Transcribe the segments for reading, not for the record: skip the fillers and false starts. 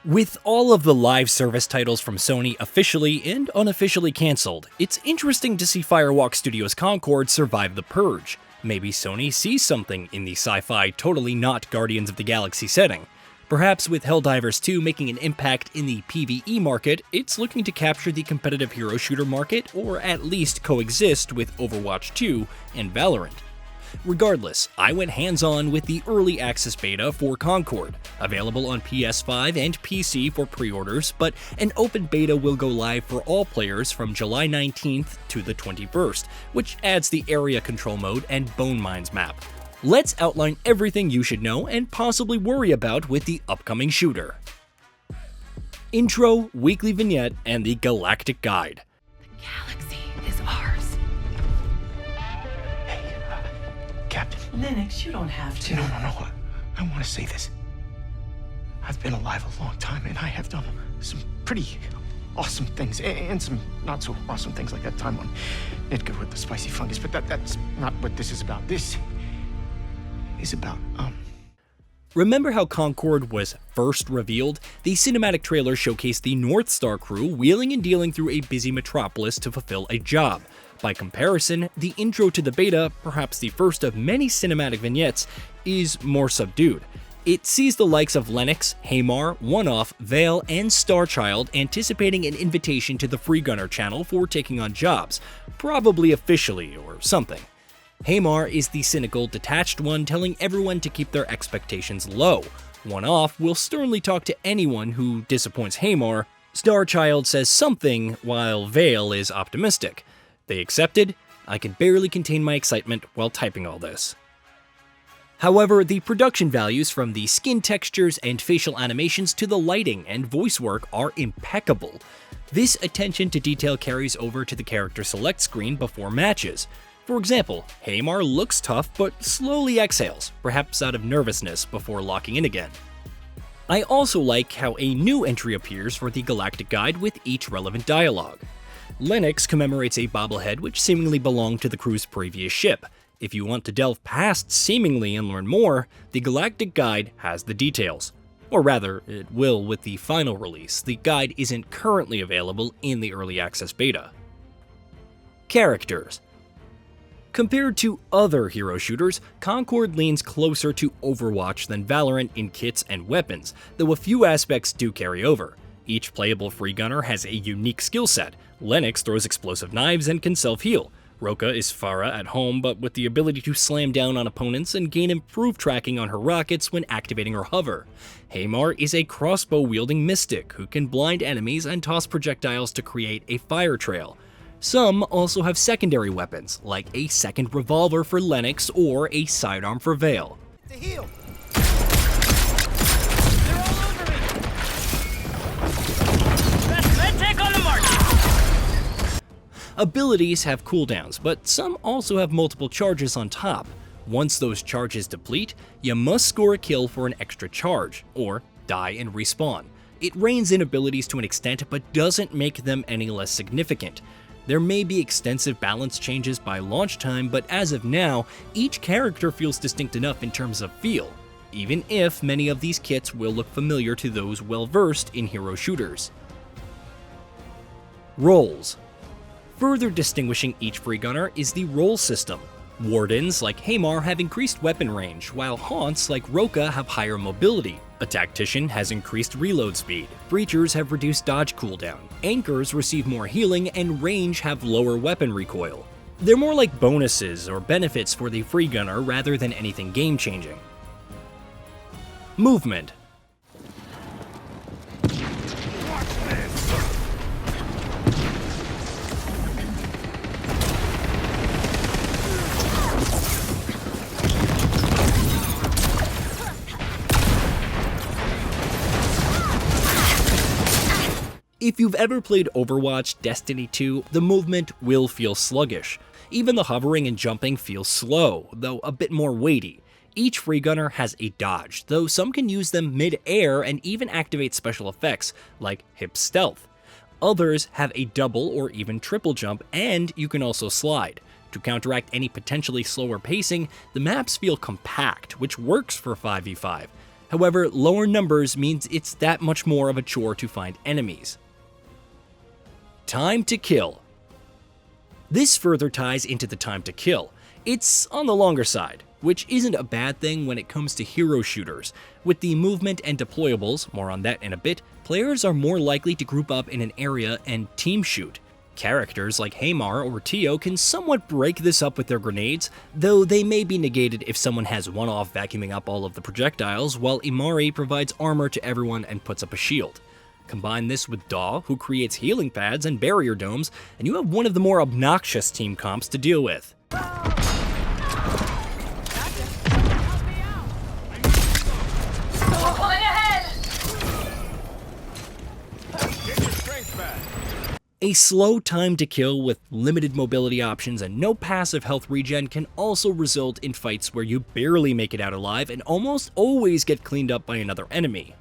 With all of the live service titles from Sony officially and unofficially cancelled, it's interesting to see Firewalk Studios Concord survive the purge. Maybe Sony sees something in the sci-fi, totally not Guardians of the Galaxy setting. Perhaps with Helldivers 2 making an impact in the PvE market, it's looking to capture the competitive hero shooter market, or at least coexist with Overwatch 2 and Valorant. Regardless, I went hands-on with the early access beta for Concord, available on PS5 and PC for pre-orders, but an open beta will go live for all players from July 19th to the 21st, which adds the area control mode and Bone Mines map. Let's outline everything you should know and possibly worry about with the upcoming shooter. Intro, weekly vignette, and the Galactic Guide. The galaxy is ours. Captain. Lennox, you don't have to. No. I want to say this. I've been alive a long time, and I have done some pretty awesome things, and some not so awesome things, like that time on Nitka with the spicy fungus, but that's not what this is about. This is about, Remember how Concord was first revealed? The cinematic trailer showcased the Northstar crew wheeling and dealing through a busy metropolis to fulfill a job. By comparison, the intro to the beta, perhaps the first of many cinematic vignettes, is more subdued. It sees the likes of Lennox, Hamar, One-Off, Vale, and Starchild anticipating an invitation to the Free Gunner channel for taking on jobs, probably officially or something. Hamar is the cynical, detached one telling everyone to keep their expectations low. One-Off will sternly talk to anyone who disappoints Hamar. Starchild says something, while Vale is optimistic. They accepted? I can barely contain my excitement while typing all this. However, the production values from the skin textures and facial animations to the lighting and voice work are impeccable. This attention to detail carries over to the character select screen before matches. For example, Hamar looks tough but slowly exhales, perhaps out of nervousness before locking in again. I also like how a new entry appears for the Galactic Guide with each relevant dialogue. Lennox commemorates a bobblehead which seemingly belonged to the crew's previous ship. If you want to delve past seemingly and learn more, the Galactic Guide has the details. Or rather, it will with the final release. The guide isn't currently available in the early access beta. Characters. Compared to other hero shooters, Concord leans closer to Overwatch than Valorant in kits and weapons, though a few aspects do carry over. Each playable free gunner has a unique skill set. Lennox throws explosive knives and can self-heal. Roka is Pharah at home, but with the ability to slam down on opponents and gain improved tracking on her rockets when activating her hover. Hamar is a crossbow-wielding mystic who can blind enemies and toss projectiles to create a fire trail. Some also have secondary weapons, like a second revolver for Lennox or a sidearm for Vale. To heal. Let's take on the march! Abilities have cooldowns, but some also have multiple charges on top. Once those charges deplete, you must score a kill for an extra charge, or die and respawn. It reins in abilities to an extent, but doesn't make them any less significant. There may be extensive balance changes by launch time, but as of now, each character feels distinct enough in terms of feel, even if many of these kits will look familiar to those well-versed in hero shooters. Roles. Further distinguishing each free gunner is the role system. Wardens like Hamar have increased weapon range, while Haunts like Roka have higher mobility. A Tactician has increased reload speed, Breachers have reduced dodge cooldown, Anchors receive more healing, and Range have lower weapon recoil. They're more like bonuses or benefits for the free gunner rather than anything game-changing. Movement. If you've ever played Overwatch, Destiny 2, the movement will feel sluggish. Even the hovering and jumping feels slow, though a bit more weighty. Each free gunner has a dodge, though some can use them mid-air and even activate special effects, like hip stealth. Others have a double or even triple jump, and you can also slide. To counteract any potentially slower pacing, the maps feel compact, which works for 5v5. However, lower numbers means it's that much more of a chore to find enemies. Time to kill. This further ties into the time to kill. It's on the longer side, which isn't a bad thing when it comes to hero shooters. With the movement and deployables, more on that in a bit, players are more likely to group up in an area and team shoot. Characters like Hamar or Tio can somewhat break this up with their grenades, though they may be negated if someone has one off vacuuming up all of the projectiles, while Imari provides armor to everyone and puts up a shield. Combine this with Daw, who creates healing pads and barrier domes, and you have one of the more obnoxious team comps to deal with. A slow time to kill with limited mobility options and no passive health regen can also result in fights where you barely make it out alive and almost always get cleaned up by another enemy.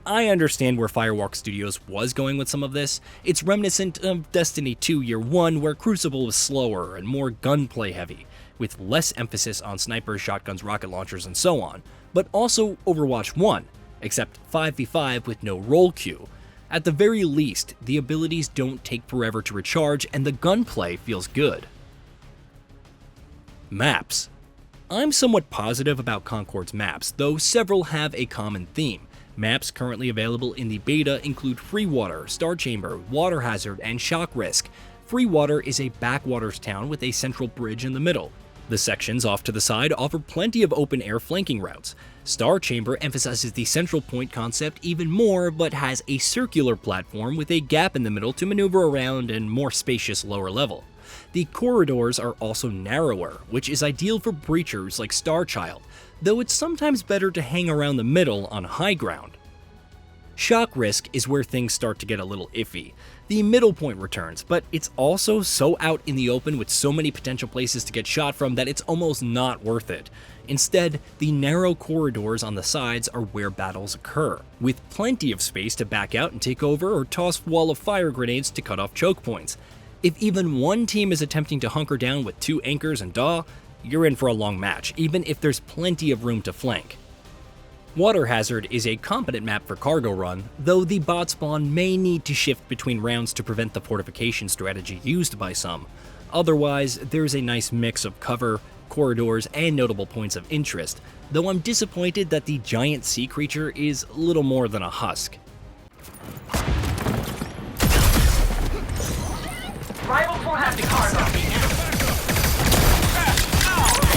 I understand where Firewalk Studios was going with some of this. It's reminiscent of Destiny 2 Year 1, where Crucible was slower and more gunplay heavy, with less emphasis on snipers, shotguns, rocket launchers, and so on, but also Overwatch 1, except 5v5 with no roll queue. At the very least, the abilities don't take forever to recharge and the gunplay feels good. Maps. I'm somewhat positive about Concord's maps, though several have a common theme. Maps currently available in the beta include Freewater, Star Chamber, Water Hazard, and Shock Risk. Freewater is a backwaters town with a central bridge in the middle. The sections off to the side offer plenty of open-air flanking routes. Star Chamber emphasizes the central point concept even more, but has a circular platform with a gap in the middle to maneuver around and more spacious lower level. The corridors are also narrower, which is ideal for breachers like Starchild, though it's sometimes better to hang around the middle on high ground. Shock Risk is where things start to get a little iffy. The middle point returns, but it's also so out in the open with so many potential places to get shot from that it's almost not worth it. Instead, the narrow corridors on the sides are where battles occur, with plenty of space to back out and take over or toss wall of fire grenades to cut off choke points. If even one team is attempting to hunker down with 2 anchors and Daw, you're in for a long match, even if there's plenty of room to flank. Water Hazard is a competent map for cargo run, though the bot spawn may need to shift between rounds to prevent the fortification strategy used by some. Otherwise, there's a nice mix of cover, corridors, and notable points of interest, though I'm disappointed that the giant sea creature is little more than a husk. Rivals won't have the cargo.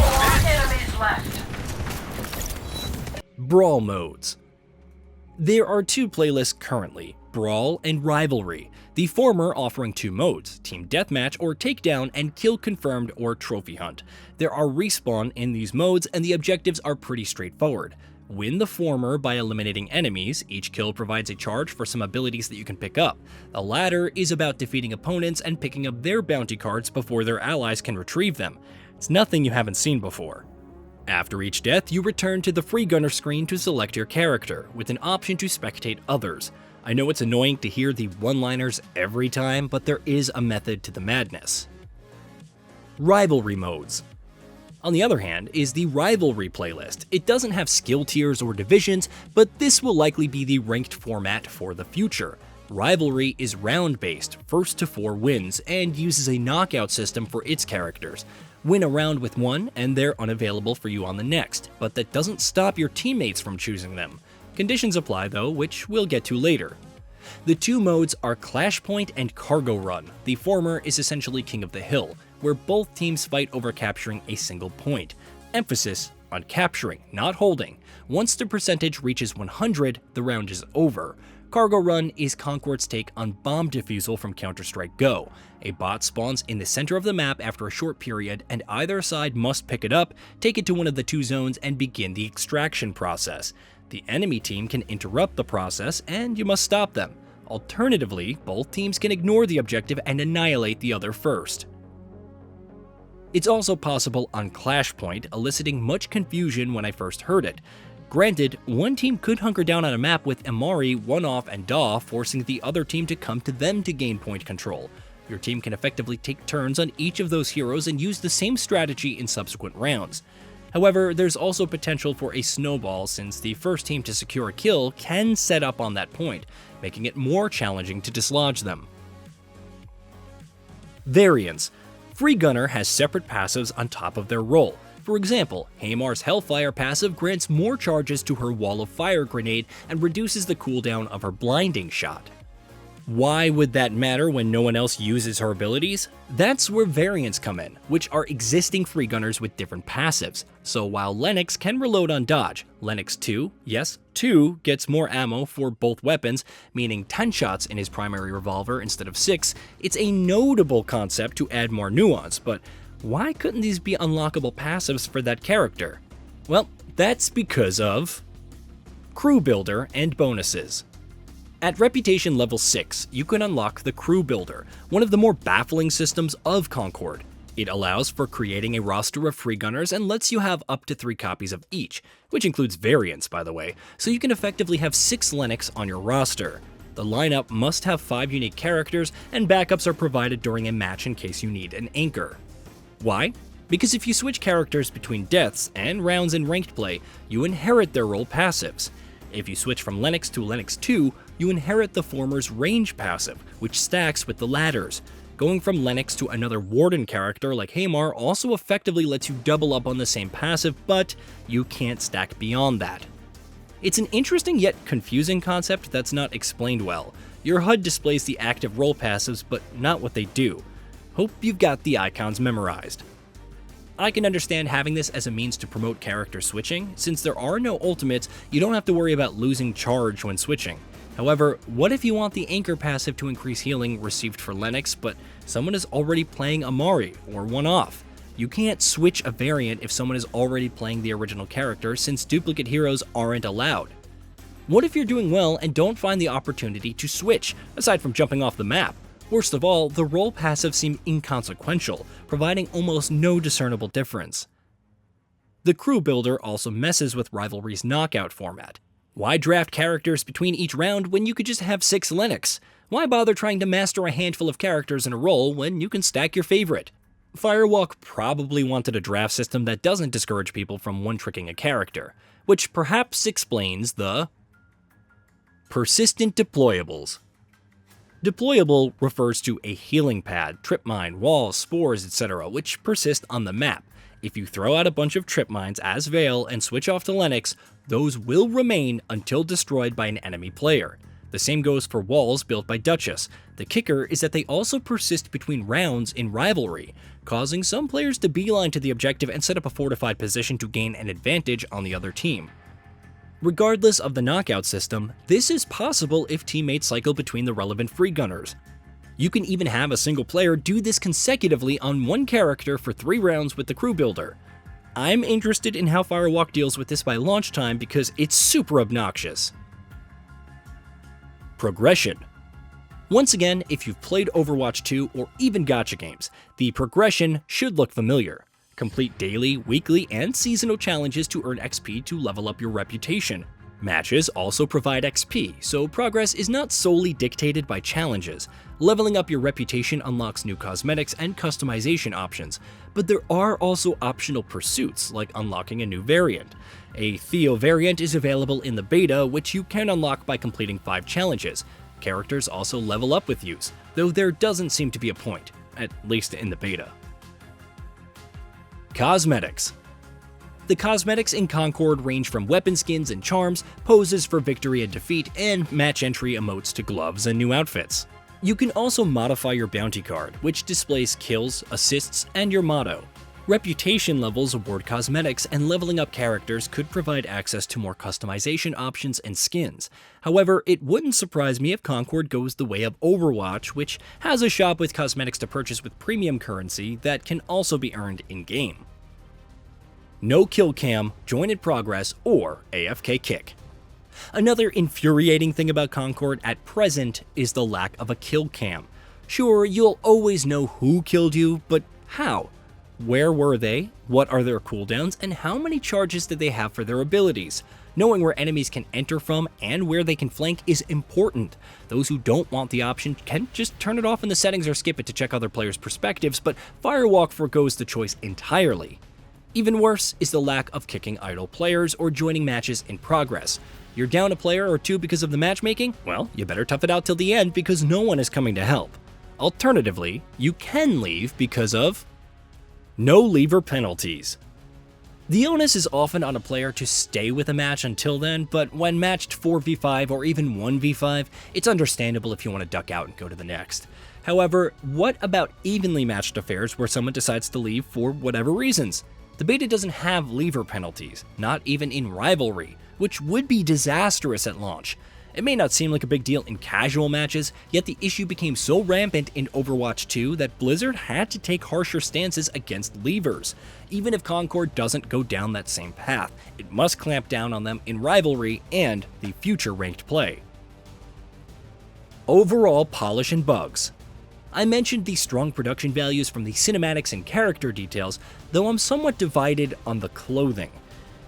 4 enemies left. Brawl modes. There are 2 playlists currently, Brawl and Rivalry, the former offering 2 modes, Team Deathmatch or Takedown and Kill Confirmed or Trophy Hunt. There are respawn in these modes and the objectives are pretty straightforward. Win the former by eliminating enemies, each kill provides a charge for some abilities that you can pick up. The latter is about defeating opponents and picking up their bounty cards before their allies can retrieve them. It's nothing you haven't seen before. After each death, you return to the free gunner screen to select your character, with an option to spectate others. I know it's annoying to hear the one-liners every time, but there is a method to the madness. Rivalry modes. On the other hand, is the Rivalry playlist. It doesn't have skill tiers or divisions, but this will likely be the ranked format for the future. Rivalry is round-based, first to 4 wins, and uses a knockout system for its characters. Win a round with one, and they're unavailable for you on the next, but that doesn't stop your teammates from choosing them. Conditions apply though, which we'll get to later. The 2 modes are Clash Point and Cargo Run. The former is essentially King of the Hill, where both teams fight over capturing a single point. Emphasis on capturing, not holding. Once the percentage reaches 100, the round is over. Cargo Run is Concord's take on bomb defusal from Counter-Strike Go. A bot spawns in the center of the map after a short period, and either side must pick it up, take it to one of the 2 zones, and begin the extraction process. The enemy team can interrupt the process, and you must stop them. Alternatively, both teams can ignore the objective and annihilate the other first. It's also possible on Clash Point, eliciting much confusion when I first heard it. Granted, one team could hunker down on a map with Imari, One-Off, and Daw, forcing the other team to come to them to gain point control. Your team can effectively take turns on each of those heroes and use the same strategy in subsequent rounds. However, there's also potential for a snowball since the first team to secure a kill can set up on that point, making it more challenging to dislodge them. Variants. Free Gunner has separate passives on top of their role. For example, Haymar's Hellfire passive grants more charges to her Wall of Fire grenade and reduces the cooldown of her blinding shot. Why would that matter when no one else uses her abilities? That's where variants come in, which are existing free gunners with different passives. So while Lennox can reload on dodge, Lennox 2, yes, 2 gets more ammo for both weapons, meaning 10 shots in his primary revolver instead of 6, it's a notable concept to add more nuance, but why couldn't these be unlockable passives for that character? Well, that's because of Crew Builder and bonuses. At Reputation level 6, you can unlock the Crew Builder, one of the more baffling systems of Concord. It allows for creating a roster of free gunners and lets you have up to 3 copies of each, which includes variants by the way, so you can effectively have 6 Lennox on your roster. The lineup must have 5 unique characters, and backups are provided during a match in case you need an anchor. Why? Because if you switch characters between deaths and rounds in ranked play, you inherit their role passives. If you switch from Lennox to Lennox 2, you inherit the former's range passive, which stacks with the latter's. Going from Lennox to another Warden character like Haymar also effectively lets you double up on the same passive, but you can't stack beyond that. It's an interesting yet confusing concept that's not explained well. Your HUD displays the active role passives, but not what they do. Hope you've got the icons memorized. I can understand having this as a means to promote character switching. Since there are no ultimates, you don't have to worry about losing charge when switching. However, what if you want the Anchor passive to increase healing received for Lennox, but someone is already playing Amari or one-off? You can't switch a variant if someone is already playing the original character, since duplicate heroes aren't allowed. What if you're doing well and don't find the opportunity to switch, aside from jumping off the map? Worst of all, the role passives seem inconsequential, providing almost no discernible difference. The Crew Builder also messes with Rivalry's knockout format. Why draft characters between each round when you could just have 6 Lennox? Why bother trying to master a handful of characters in a role when you can stack your favorite? Firewalk probably wanted a draft system that doesn't discourage people from one-tricking a character, which perhaps explains the persistent deployables. Deployable refers to a healing pad, trip mine, walls, spores, etc., which persist on the map. If you throw out a bunch of trip mines as Veil and switch off to Lennox, those will remain until destroyed by an enemy player. The same goes for walls built by Duchess. The kicker is that they also persist between rounds in Rivalry, causing some players to beeline to the objective and set up a fortified position to gain an advantage on the other team. Regardless of the knockout system, this is possible if teammates cycle between the relevant free gunners. You can even have a single player do this consecutively on one character for 3 rounds with the Crew Builder. I'm interested in how Firewalk deals with this by launch time because it's super obnoxious. Progression. Once again, if you've played Overwatch 2 or even gacha games, the progression should look familiar. Complete daily, weekly, and seasonal challenges to earn XP to level up your reputation. Matches also provide XP, so progress is not solely dictated by challenges. Leveling up your reputation unlocks new cosmetics and customization options, but there are also optional pursuits, like unlocking a new variant. A Theo variant is available in the beta, which you can unlock by completing 5 challenges. Characters also level up with use, though there doesn't seem to be a point, at least in the beta. Cosmetics. The cosmetics in Concord range from weapon skins and charms, poses for victory and defeat, and match entry emotes to gloves and new outfits. You can also modify your bounty card, which displays kills, assists, and your motto. Reputation levels award cosmetics, and leveling up characters could provide access to more customization options and skins. However, it wouldn't surprise me if Concord goes the way of Overwatch, which has a shop with cosmetics to purchase with premium currency that can also be earned in-game. No kill cam, join in progress, or AFK kick. Another infuriating thing about Concord at present is the lack of a kill cam. Sure, you'll always know who killed you, but how? Where were they? What are their cooldowns? And how many charges did they have for their abilities? Knowing where enemies can enter from and where they can flank is important. Those who don't want the option can just turn it off in the settings or skip it to check other players' perspectives, but Firewalk forgoes the choice entirely. Even worse is the lack of kicking idle players or joining matches in progress. You're down a player or two because of the matchmaking? Well, you better tough it out till the end because no one is coming to help. Alternatively, you can leave because of no leaver penalties. The onus is often on a player to stay with a match until then, but when matched 4v5 or even 1v5, it's understandable if you want to duck out and go to the next. However, what about evenly matched affairs where someone decides to leave for whatever reasons? The beta doesn't have leaver penalties, not even in Rivalry, which would be disastrous at launch. It may not seem like a big deal in casual matches, yet the issue became so rampant in Overwatch 2 that Blizzard had to take harsher stances against levers. Even if Concord doesn't go down that same path, it must clamp down on them in Rivalry and the future ranked play. Overall polish and bugs. I mentioned the strong production values from the cinematics and character details, though I'm somewhat divided on the clothing.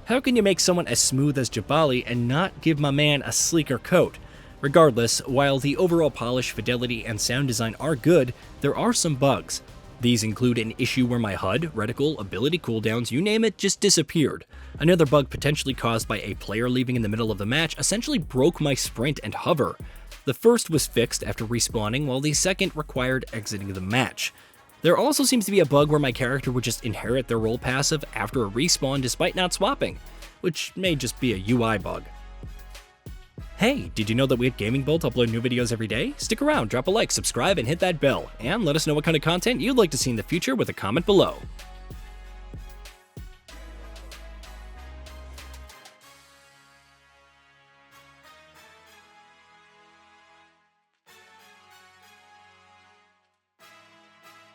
How can you make someone as smooth as Jabali and not give my man a sleeker coat? Regardless, while the overall polish, fidelity, and sound design are good, there are some bugs. These include an issue where my HUD, reticle, ability cooldowns, you name it, just disappeared. Another bug potentially caused by a player leaving in the middle of the match essentially broke my sprint and hover. The first was fixed after respawning, while the second required exiting the match. There also seems to be a bug where my character would just inherit their role passive after a respawn despite not swapping, which may just be a UI bug. Hey, did you know that we at GamingBolt upload new videos every day? Stick around, drop a like, subscribe, and hit that bell, and let us know what kind of content you'd like to see in the future with a comment below.